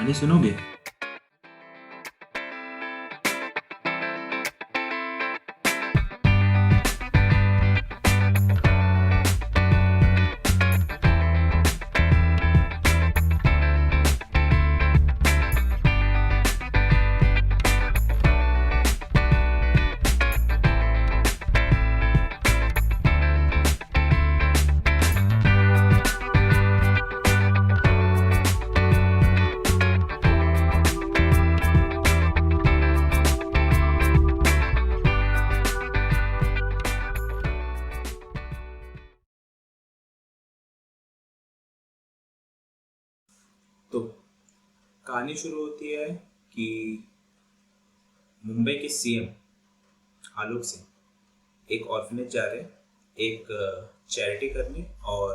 कहानी सुनोगे? तो कहानी शुरू होती है कि मुंबई के सीएम आलोक सिंह एक ऑर्फनेज जा रहे हैं, एक चैरिटी करने और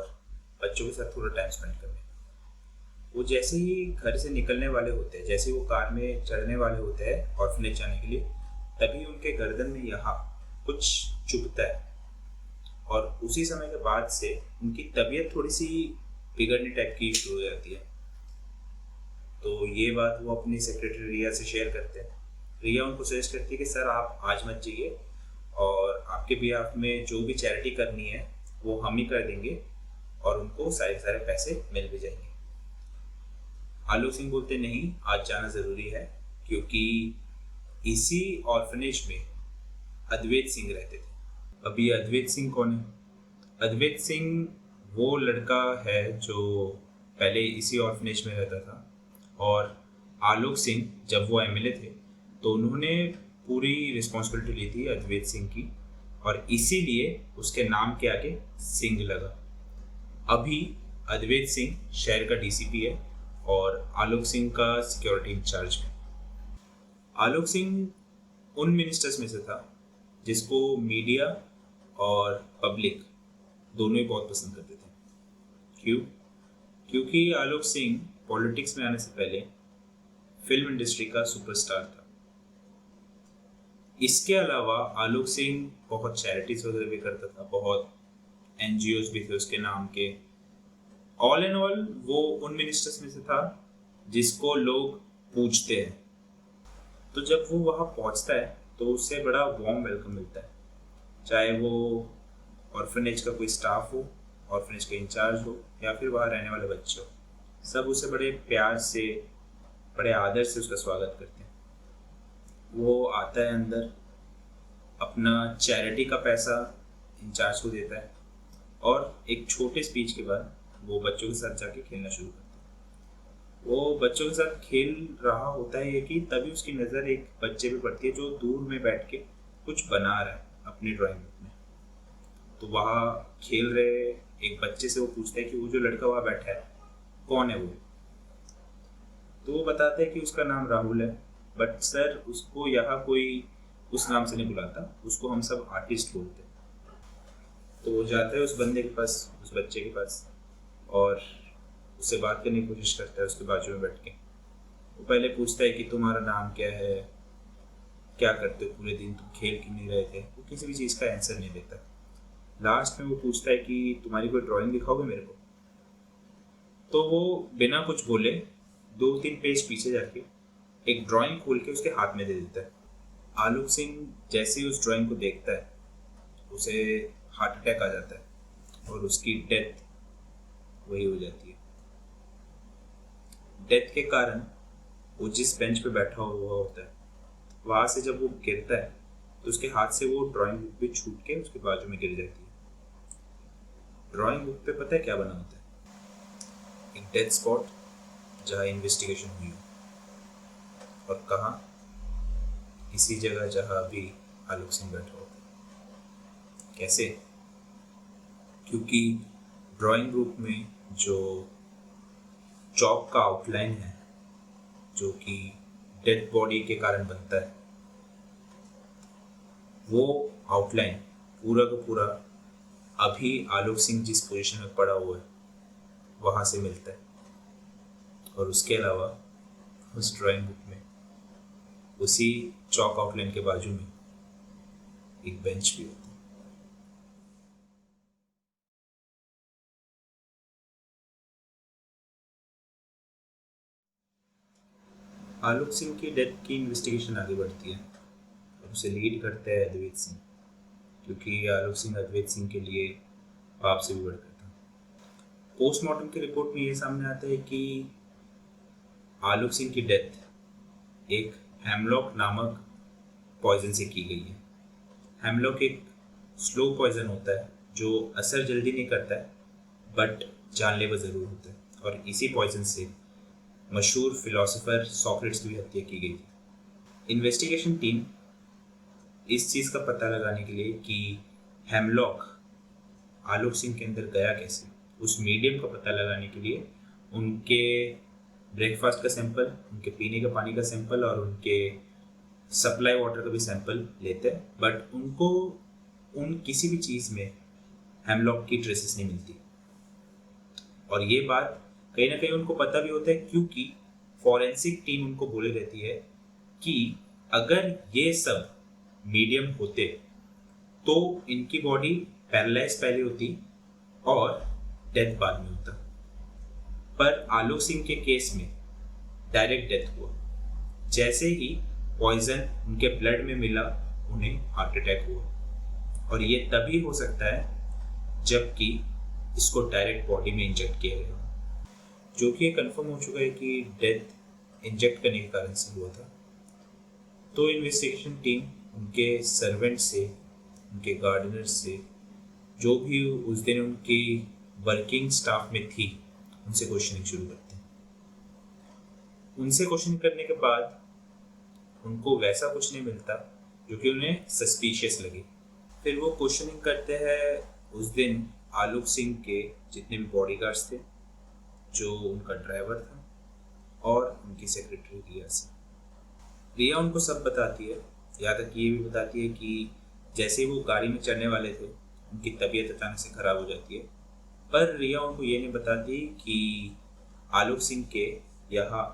बच्चों के साथ थोड़ा टाइम स्पेंड करने। वो जैसे ही घर से निकलने वाले होते हैं, जैसे ही वो कार में चढ़ने वाले होते हैं ऑर्फनेज जाने के लिए, तभी उनके गर्दन में यहाँ कुछ चुभता है और उसी समय के बाद से उनकी तबीयत थोड़ी सी बिगड़ने टाइप की शुरू हो जाती है। तो ये बात वो अपनी सेक्रेटरी रिया से शेयर करते हैं। रिया उनको सजेस्ट करती है कि सर आप आज मत जाइए और आपके बिहाफ में जो भी चैरिटी करनी है वो हम ही कर देंगे और उनको सारे सारे पैसे मिल भी जाएंगे। आलोक सिंह बोलते नहीं, आज जाना ज़रूरी है, क्योंकि इसी ऑर्फनेज में अद्वैत सिंह रहते थे। अभी अद्वैत सिंह कौन है? अद्वैत सिंह वो लड़का है जो पहले इसी ऑर्फनेज में रहता था और आलोक सिंह जब वो एमएलए थे तो उन्होंने पूरी रिस्पॉन्सिबिलिटी ली थी अद्वैत सिंह की और इसीलिए उसके नाम के आगे सिंह लगा। अभी अद्वैत सिंह शहर का डीसीपी है और आलोक सिंह का सिक्योरिटी इंचार्ज है। आलोक सिंह उन मिनिस्टर्स में से था जिसको मीडिया और पब्लिक दोनों ही बहुत पसंद करते थे। क्यों? क्योंकि आलोक सिंह पॉलिटिक्स में आने से पहले फिल्म इंडस्ट्री का सुपरस्टार था। इसके अलावा आलोक सिंह बहुत चैरिटीज वगैरह भी करता था, बहुत एनजीओज भी थे उसके नाम के। ऑल एंड ऑल वो उन मिनिस्टर्स में से था जिसको लोग पूछते हैं। तो जब वो वहाँ पहुँचता है तो उससे बड़ा वार्म वेलकम मिलता है, चाहे वो ऑर्फनेज का कोई स्टाफ हो, ऑर्फनेज का इंचार्ज हो या फिर वहाँ रहने वाले बच्चे हो। सब उसे बड़े प्यार से, बड़े आदर से उसका स्वागत करते हैं। वो आता है अंदर, अपना चैरिटी का पैसा इंचार्ज को देता है और एक छोटे स्पीच के बाद वो बच्चों के साथ जाके खेलना शुरू करता है। वो बच्चों के साथ खेल रहा होता है कि तभी उसकी नज़र एक बच्चे पे पड़ती है जो दूर में बैठ के कुछ बना रहा है अपनी ड्राइंग बुक में। तो वहाँ खेल रहे एक बच्चे से वो पूछता है कि वो जो लड़का वहाँ बैठा है कौन है वो? तो वो बताता है कि उसका नाम राहुल है, बट सर उसको यहाँ कोई उस नाम से नहीं बुलाता, उसको हम सब आर्टिस्ट बोलते हैं। तो वो जाता है उस बंदे के पास, उस बच्चे के पास, और उससे बात करने की कोशिश करता है उसके बाजू में बैठ के। वो पहले पूछता है कि तुम्हारा नाम क्या है, क्या करते हो पूरे दिन, तुम खेल क्यों नहीं रहे थे? वो किसी भी चीज़ का आंसर नहीं देता। लास्ट में वो पूछता है कि तुम्हारी कोई ड्राइंग दिखाओगे मेरे को? तो वो बिना कुछ बोले 2-3 पेज पीछे जाके एक ड्राइंग खोल के उसके हाथ में दे देता है। आलोक सिंह जैसे ही उस ड्राइंग को देखता है उसे हार्ट अटैक आ जाता है और उसकी डेथ वही हो जाती है। डेथ के कारण वो जिस बेंच पे बैठा हुआ होता है वहाँ से जब वो गिरता है तो उसके हाथ से वो ड्राइंग बुक भी छूट के उसके बाजू में गिर जाती है। ड्राइंग बुक पे पता है क्या बना होता है? एक डेथ स्पॉट जहाँ इन्वेस्टिगेशन हुई हो, और कहाँ? इसी जगह जहाँ अभी आलोक सिंह बैठा होता है। कैसे? क्योंकि ड्राइंग बुक में जो चॉक का आउटलाइन है जो कि डेड बॉडी के कारण बनता है, वो आउटलाइन पूरा का पूरा अभी आलोक सिंह जिस पोजीशन में पड़ा हुआ है वहाँ से मिलता है। और उसके अलावा उस ड्राइंग बुक में उसी चॉक आउटलाइन के बाजू में एक बेंच भी होता है। आलोक सिंह की डेथ की इन्वेस्टिगेशन आगे बढ़ती है और उसे लीड करते हैं अद्वैत सिंह, क्योंकि आलोक सिंह अद्वैत सिंह के लिए बाप से भी बढ़कर था। पोस्टमार्टम की रिपोर्ट में ये सामने आता है कि आलोक सिंह की डेथ एक हेमलॉक नामक पॉइजन से की गई है। हेमलॉक एक स्लो पॉइजन होता है जो असर जल्दी नहीं करता है बट जानलेवा ज़रूर होता है, और इसी पॉइजन से मशहूर फिलोसोफर सॉक्रेट्स की भी हत्या की गई थी। इन्वेस्टिगेशन टीम इस चीज़ का पता लगाने के लिए कि हेमलॉक आलोक सिंह के अंदर गया कैसे, उस मीडियम का पता लगाने के लिए उनके ब्रेकफास्ट का सैंपल, उनके पीने के पानी का सैंपल और उनके सप्लाई वाटर का भी सैंपल लेते हैं, बट उनको उन किसी भी चीज़ में हेमलॉक की ट्रेसेस नहीं मिलती। और ये बात कहीं ना कहीं उनको पता भी होता है, क्योंकि फॉरेंसिक टीम उनको बोले रहती है कि अगर ये सब मीडियम होते तो इनकी बॉडी पैरालाइज पहले होती और डेथ बाद में होता। पर आलोक सिंह के केस में डायरेक्ट डेथ हुआ। जैसे ही पॉइजन उनके ब्लड में मिला उन्हें हार्ट अटैक हुआ, और ये तभी हो सकता है जबकि इसको डायरेक्ट बॉडी में इंजेक्ट किया गया, जो कि कंफर्म हो चुका है कि डेथ इंजेक्ट करने के कारण से हुआ था। तो इन्वेस्टिगेशन टीम उनके सर्वेंट से, उनके गार्डनर से, जो भी उस दिन उनकी वर्किंग स्टाफ में थी, उनसे क्वेश्चनिंग शुरू करते हैं। उनसे क्वेश्चन करने के बाद उनको वैसा कुछ नहीं मिलता जो कि उन्हें सस्पिशियस लगे। फिर वो क्वेश्चनिंग करते हैं उस दिन आलोक सिंह के जितने भी बॉडीगार्ड्स थे, जो उनका ड्राइवर था और उनकी सेक्रेटरी रिया से। रिया उनको सब बताती है, यहाँ तक ये भी बताती है कि जैसे ही वो गाड़ी में चढ़ने वाले थे उनकी तबीयत अचानक से खराब हो जाती है। पर रिया उनको ये नहीं बताती कि आलोक सिंह के यहाँ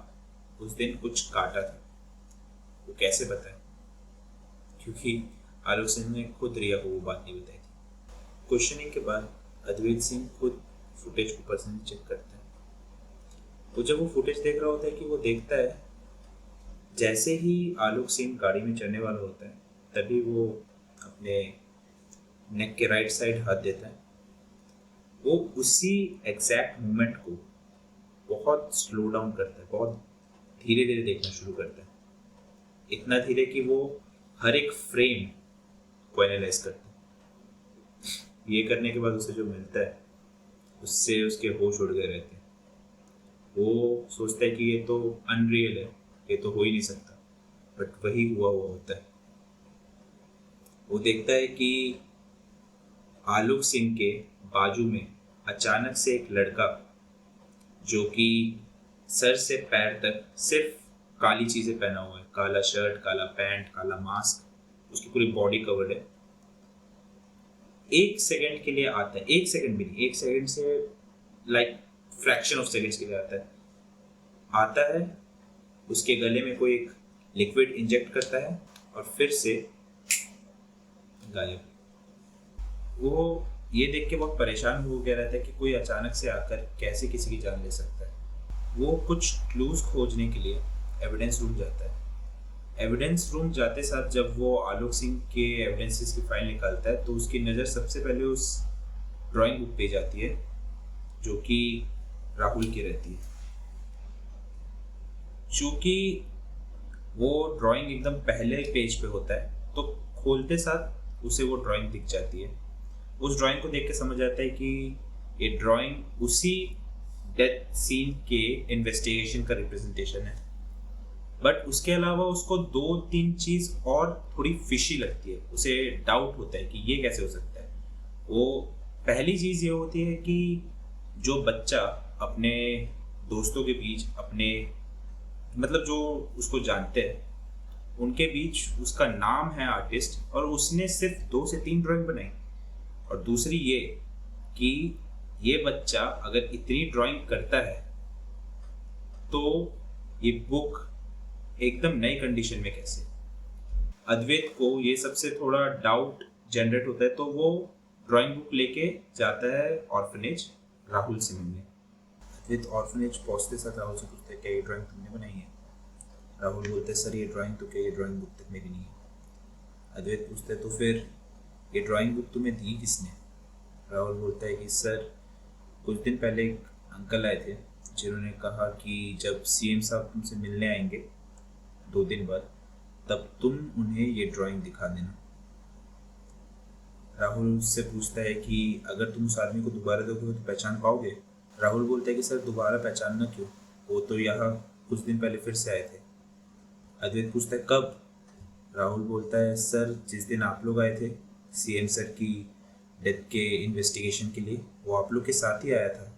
उस दिन कुछ काटा था। वो कैसे बताए, क्योंकि आलोक सिंह ने खुद रिया को वो बात नहीं बताई थी। क्वेश्चनिंग के बाद अद्वैत सिंह खुद फुटेज को पर्सनली चेक करता है। तो जब वो फुटेज देख रहा होता है कि वो देखता है जैसे ही आलोक सिंह गाड़ी में चढ़ने वाला होता है तभी वो अपने नेक के राइट साइड हाथ देता है। वो उसी एग्जैक्ट मोमेंट को बहुत स्लो डाउन करता है, बहुत धीरे धीरे देखना शुरू करता है, इतना धीरे कि वो हर एक फ्रेम को एनालाइज करता है। ये करने के बाद उसे जो मिलता है उससे उसके होश उड़ गए रहते हैं। वो सोचता है कि ये तो अनरियल है, ये तो हो ही नहीं सकता, बट वही हुआ होता है। वो देखता है कि आलोक सिंह के बाजू में अचानक से एक लड़का, जो कि सर से पैर तक सिर्फ काली चीजें पहना हुआ है, काला शर्ट, काला पैंट, काला मास्क, उसकी पूरी बॉडी कवर्ड है, एक सेकंड के लिए आता है। एक सेकंड भी नहीं, एक सेकंड से लाइक फ्रैक्शन ऑफ सेकंड्स के लिए आता है, उसके गले में कोई एक लिक्विड इंजेक्ट करता है और फिर से गायब। वो ये देख के बहुत परेशान हो गया रहता है कि कोई अचानक से आकर कैसे किसी की जान ले सकता है। वो कुछ क्लूज खोजने के लिए एविडेंस रूम जाता है। एविडेंस रूम जाते साथ जब वो आलोक सिंह के एविडेंसेस की फाइल निकालता है तो उसकी नज़र सबसे पहले उस ड्राइंग बुक पे जाती है जो कि राहुल की रहती है। चूँकि वो ड्राइंग एकदम पहले पेज पे होता है तो खोलते साथ उसे वो ड्राइंग दिख जाती है। उस ड्राइंग को देख के समझ आता है कि ये ड्राइंग उसी डेथ सीन के इन्वेस्टिगेशन का रिप्रेजेंटेशन है। बट उसके अलावा उसको 2-3 चीज़ और थोड़ी फिशी लगती है, उसे डाउट होता है कि ये कैसे हो सकता है। वो पहली चीज़ ये होती है कि जो बच्चा अपने दोस्तों के बीच, अपने मतलब जो उसको जानते हैं उनके बीच उसका नाम है आर्टिस्ट, और उसने सिर्फ 2 से 3 ड्राइंग बनाई। और दूसरी ये कि ये बच्चा अगर इतनी ड्राइंग करता है तो ये बुक एकदम नई कंडीशन में कैसे। अद्वैत को ये सबसे थोड़ा डाउट जनरेट होता है, तो वो ड्राइंग बुक लेके जाता है ऑर्फनेज राहुल से मिलने। अद्वैत ऑर्फनेज पहुंचते साथ राहुल से पूछता है क्या ये ड्राइंग तुमने बनाई है। राहुल बोलता है सर ये ड्राइंग तो क्या, ये ड्राइंग बुक तक मेरी नहीं है। अद्वैत पूछता है तो फिर ये ड्राइंग बुक तुम्हें दी किसने? राहुल बोलता है कि सर कुछ दिन पहले एक अंकल आए थे जिन्होंने कहा कि जब सीएम साहब तुमसे मिलने आएंगे 2 दिन बाद तब तुम उन्हें ये ड्राइंग दिखा देना। राहुल उससे पूछता है कि अगर तुम उस आदमी को दोबारा देखोगे तो पहचान पाओगे? राहुल बोलता है कि सर दोबारा पहचानना क्यों, वो तो यहाँ कुछ दिन पहले फिर से आए थे। अद्वैत पूछता है कब? राहुल बोलता है सर जिस दिन आप लोग आए थे सीएम सर की डेथ के इन्वेस्टिगेशन के लिए, वो आप लोग के साथ ही आया था,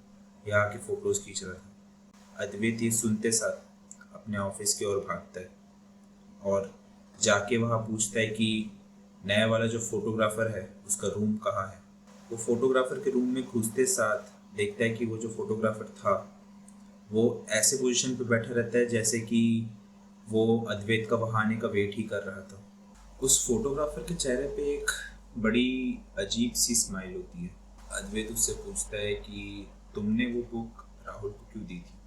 यहाँ के फोटोज खींच रहा था। अद्वैत ये सुनते साथ अपने ऑफिस की ओर भागता है और जाके वहाँ पूछता है कि नया वाला जो फोटोग्राफर है उसका रूम कहाँ है। वो फोटोग्राफर के रूम में घुसते साथ देखता है कि वो जो फोटोग्राफर था वो ऐसे पोजीशन पे बैठा रहता है जैसे कि वो अद्वैत का वहाँ आने का वेट ही कर रहा था। उस फोटोग्राफर के चेहरे पे एक बड़ी अजीब सी स्माइल होती है। अद्वैत उससे पूछता है कि तुमने वो बुक राहुल को क्यों दी थी?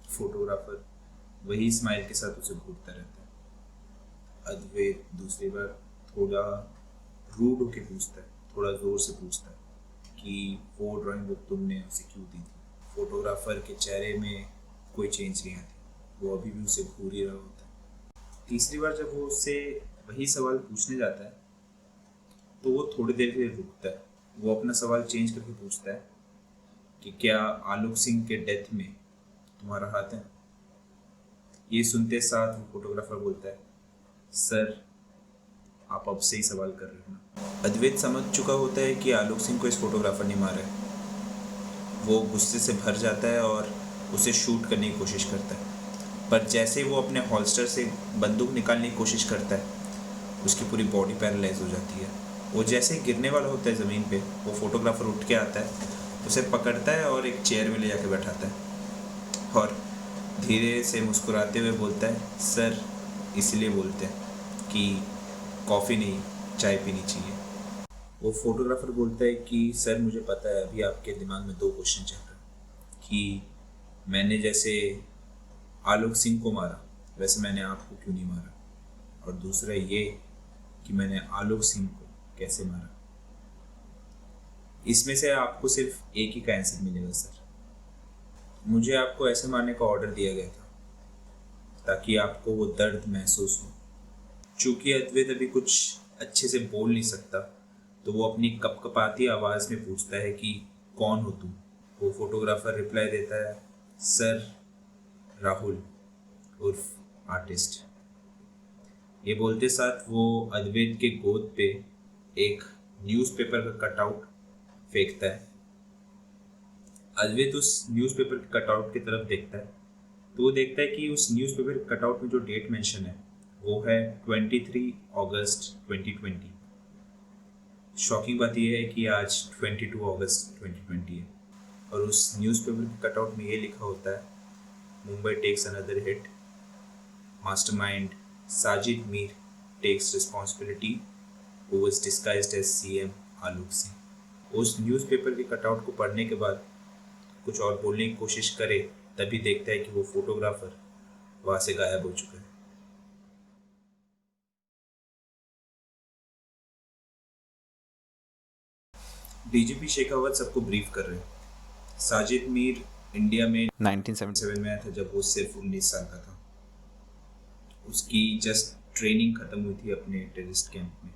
फोटोग्राफर वही स्माइल के साथ उसे घूरता रहता है। अद्वैत दूसरी बार थोड़ा रूड होके पूछता है, थोड़ा जोर से पूछता है कि वो ड्राइंग बुक तुमने उसे क्यों दी थी? फोटोग्राफर के चेहरे में कोई चेंज नहीं आती, वो अभी भी उसे घूर ही रहा होता है। तीसरी बार जब वो उससे वही सवाल पूछने जाता है तो वो थोड़ी देर के लिए रुकता है। वो अपना सवाल चेंज करके पूछता है कि क्या आलोक सिंह के डेथ में तुम्हारा हाथ है? ये सुनते साथ वो फोटोग्राफर बोलता है सर आप अब से ही सवाल कर रहे हो ना। अद्वैत समझ चुका होता है कि आलोक सिंह को इस फोटोग्राफर ने मारा है। वो गुस्से से भर जाता है और उसे शूट करने की कोशिश करता है, पर जैसे वो अपने हॉल्स्टर से बंदूक निकालने की कोशिश करता है उसकी पूरी बॉडी पैरालाइज हो जाती है। वो जैसे ही गिरने वाला होता है ज़मीन पे, वो फोटोग्राफर उठ के आता है, उसे पकड़ता है और एक चेयर में ले जाके बैठाता है और धीरे से मुस्कुराते हुए बोलता है सर इसलिए बोलते हैं कि कॉफ़ी नहीं चाय पीनी चाहिए। वो फोटोग्राफर बोलता है कि सर मुझे पता है अभी आपके दिमाग में 2 क्वेश्चन चल रहे हैं कि मैंने जैसे आलोक सिंह को मारा वैसे मैंने आपको क्यों नहीं मारा, और दूसरा ये कि मैंने आलोक सिंह को कैसे मारा। इसमें से आपको सिर्फ एक ही का आंसर मिलेगा सर। मुझे आपको ऐसे मारने का ऑर्डर दिया गया था ताकि आपको वो दर्द महसूस हो। चूंकि अद्वैत अभी कुछ अच्छे से बोल नहीं सकता तो वो अपनी कपकपाती आवाज़ में पूछता है कि कौन हो तुम? वो फोटोग्राफर रिप्लाई देता है सर राहुल उर्फ आर्टिस्ट। ये बोलते साथ वो अद्वैत के गोद पे एक न्यूज़पेपर का कटआउट फेंकता है। अद्वैत उस न्यूज़पेपर के कटआउट की तरफ देखता है तो वो देखता है कि उस न्यूज़पेपर के कटआउट में जो डेट मेंशन है वो है 23 अगस्त 2020। शॉकिंग बात यह है कि आज 22 अगस्त 2020 है और उस न्यूज़पेपर के कटआउट में ये लिखा होता है Mumbai takes another hit, mastermind Sajid Mir takes responsibility, who was disguised as CM Alok Singh. उस न्यूज़पेपर के कटआउट को पढ़ने के बाद कुछ और बोलने की कोशिश करे तभी देखता है कि वो फोटोग्राफर वहाँ से गायब हो चुका है। डीजीपी शेखावत सबको ब्रीफ कर रहे हैं। साजिद मीर इंडिया में 1977 में आया था जब वो सिर्फ 19 साल का था। उसकी जस्ट ट्रेनिंग खत्म हुई थी अपने टेररिस्ट कैंप में।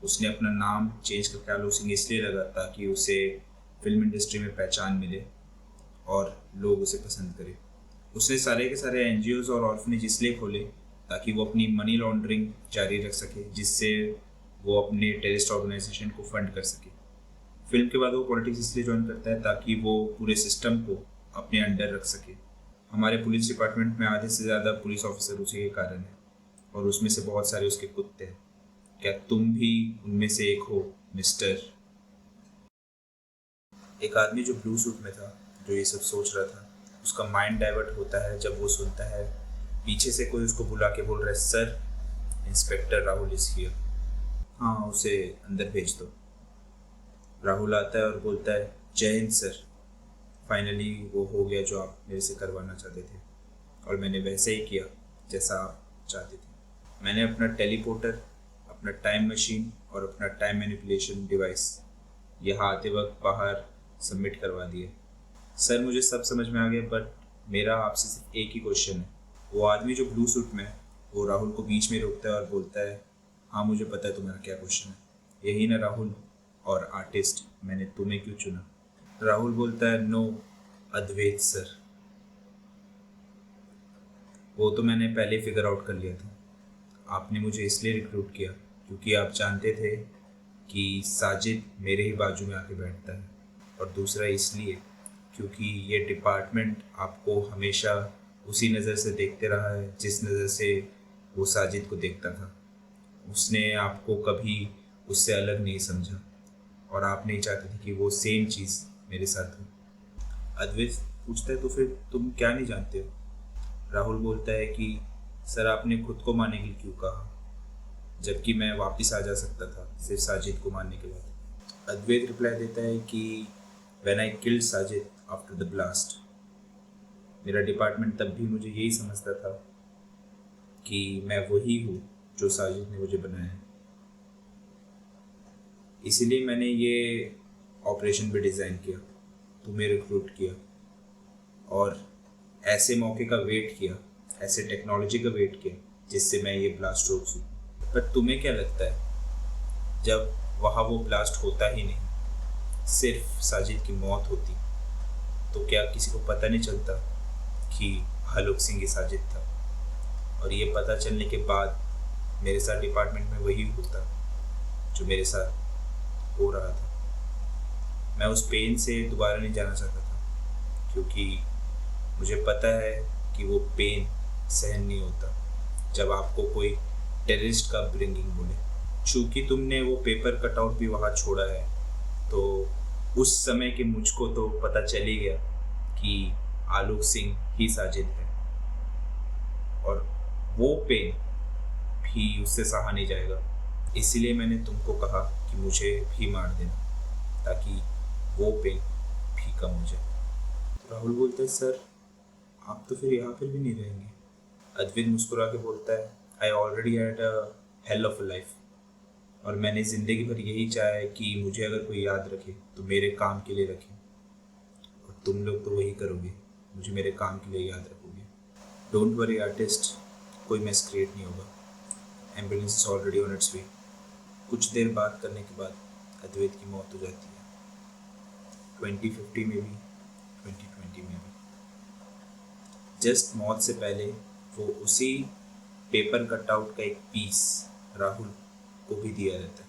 उसने अपना नाम चेंज करके आलोक सिंह इसलिए लगा ताकि उसे फिल्म इंडस्ट्री में पहचान मिले और लोग उसे पसंद करें। उसने सारे के सारे एनजीओज और ऑर्फनेज इसलिए खोले ताकि वो अपनी मनी लॉन्ड्रिंग जारी रख सके, जिससे वो अपने टेररिस्ट ऑर्गेनाइजेशन को फंड कर सके। फिल्म के बाद वो पॉलिटिक्स इसलिए ज्वाइन करता है ताकि वो पूरे सिस्टम को अपने अंडर रख सके। हमारे पुलिस डिपार्टमेंट में आधे से ज़्यादा पुलिस ऑफिसर उसी के कारण है और उसमें से बहुत सारे उसके कुत्ते हैं। क्या तुम भी उनमें से एक हो मिस्टर? एक आदमी जो ब्लू सूट में था, जो ये सब सोच रहा था, उसका माइंड डाइवर्ट होता है जब वो सुनता है पीछे से कोई उसको बुला के बोल रहा है sir inspector Rahul is here. हाँ उसे अंदर भेज दो। राहुल आता है और बोलता है जय हिंद सर, फाइनली वो हो गया जो आप मेरे से करवाना चाहते थे और मैंने वैसे ही किया जैसा आप चाहते थे। मैंने अपना टेलीपोर्टर, अपना टाइम मशीन और अपना टाइम मैनिपुलेशन डिवाइस यहाँ आते वक्त बाहर सबमिट करवा दिए। सर मुझे सब समझ में आ गया, बट मेरा आपसे सिर्फ एक ही क्वेश्चन है। वो आदमी जो ब्लू सूट में है, वो राहुल को बीच में रोकता है और बोलता है, हाँ मुझे पता है तुम्हारा क्या क्वेश्चन है। यही ना राहुल, और आर्टिस्ट, मैंने तुम्हें क्यों चुना? राहुल बोलता है, नो अद्वैत सर, वो तो मैंने पहले फिगर आउट कर लिया था। आपने मुझे इसलिए रिक्रूट किया क्योंकि आप जानते थे कि साजिद मेरे ही बाजू में आके बैठता है, और दूसरा इसलिए क्योंकि ये डिपार्टमेंट आपको हमेशा उसी नज़र से देखते रहा है जिस नज़र से वो साजिद को देखता था। उसने आपको कभी उससे अलग नहीं समझा, और आप नहीं चाहते थे कि वो सेम चीज़ मेरे साथ हो। अद्वैत पूछता है, तो फिर तुम क्या नहीं जानते हो? राहुल बोलता है कि सर आपने खुद को मारने के लिए क्यों कहा, जबकि मैं वापस आ जा सकता था सिर्फ साजिद को मारने के बाद। अद्वैत रिप्लाई देता है कि when I killed Sajid after the blast, मेरा डिपार्टमेंट तब भी मुझे यही समझता था कि मैं वही हूँ जो साजिद ने मुझे बनाया है। इसीलिए मैंने ये ऑपरेशन भी डिज़ाइन किया, तुम्हें रिक्रूट किया, और ऐसे मौके का वेट किया, ऐसे टेक्नोलॉजी का वेट किया जिससे मैं ये ब्लास्ट रोक सकूँ। पर तुम्हें क्या लगता है, जब वहाँ वो ब्लास्ट होता ही नहीं, सिर्फ साजिद की मौत होती, तो क्या किसी को पता नहीं चलता कि आलोक सिंह ही साजिद था? और ये पता चलने के बाद मेरे साथ डिपार्टमेंट में वही होता जो मेरे साथ हो रहा था। मैं उस पेन से दोबारा नहीं जाना चाहता था, क्योंकि मुझे पता है कि वो पेन सहन नहीं होता जब आपको कोई टेररिस्ट का ब्रिंगिंग बोले। चूँकि तुमने वो पेपर कटआउट भी वहाँ छोड़ा है, तो उस समय के मुझको तो पता चल ही गया कि आलोक सिंह ही साजिद है, और वो पेन भी उससे सहा नहीं जाएगा। इसीलिए मैंने तुमको कहा कि मुझे भी मार देना, ताकि वो पेन भी कम हो जाए। तो राहुल बोलता है, सर आप तो फिर यहाँ पर भी नहीं रहेंगे। अद्वैत मुस्कुरा के बोलता है, I already had a hell of a life, और मैंने ज़िंदगी भर यही चाहा है कि मुझे अगर कोई याद रखे तो मेरे काम के लिए रखे, और तुम लोग तो वही करोगे, मुझे मेरे काम के लिए याद रखोगे। डोंट वरी आर्टिस्ट, कोई मैस क्रिएट नहीं होगा, ambulance is already on its way. कुछ देर बात करने के बाद अद्वैत की मौत हो जाती है, 2050 में भी, 2020 में भी। जस्ट मौत से पहले वो उसी पेपर कटआउट का एक पीस राहुल को भी दिया जाता है।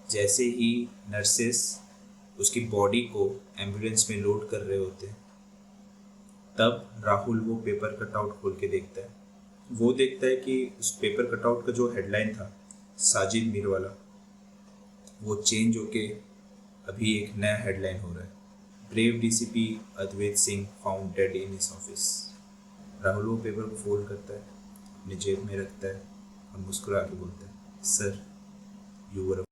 जैसे ही नर्सेस उसकी बॉडी को एम्बुलेंस में लोड कर रहे होते हैं, तब राहुल वो पेपर कटआउट खोल के देखता है। वो देखता है कि उस पेपर कटआउट का जो हेडलाइन था, साजिद मीर वाला, वो चेंज होके अभी एक नया हेडलाइन हो रहा है, brave DCP Advait Singh found dead in his office. Rahul वो पेपर को फोल्ड करता है, अपने जेब में रखता है और मुस्कुरा के बोलता है, सर यू वर